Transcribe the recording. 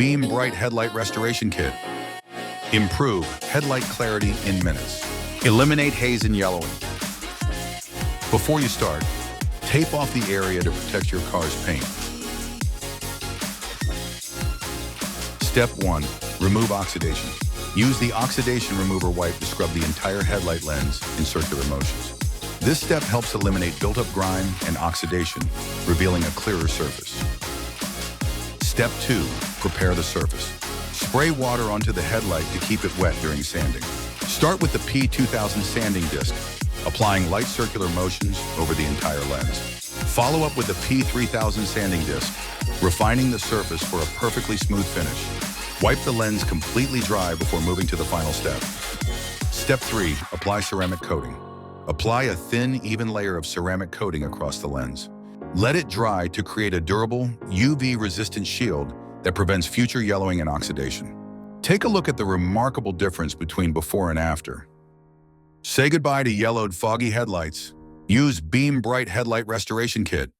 𝗣𝗏 Headlight Restoration Kit. Improve headlight clarity in minutes. Eliminate haze and yellowing. Before you start, tape off the area to protect your car's paint. Step 1. Remove oxidation. Use the oxidation remover wipe to scrub the entire headlight lens in circular motions. This step helps eliminate built-up grime and oxidation, revealing a clearer surface. Step 2. Prepare the surface. Spray water onto the headlight to keep it wet during sanding. Start with the P2000 sanding disc, applying light circular motions over the entire lens. Follow up with the P3000 sanding disc, refining the surface for a perfectly smooth finish. Wipe the lens completely dry before moving to the final step. Step 3. Apply ceramic coating. Apply a thin, even layer of ceramic coating across the lens. Let it dry to create a durable, UV-resistant shield that prevents future yellowing and oxidation. Take a look at the remarkable difference between before and after. Say goodbye to yellowed, foggy headlights. Use 𝗣𝗏 Headlight Restoration Kit.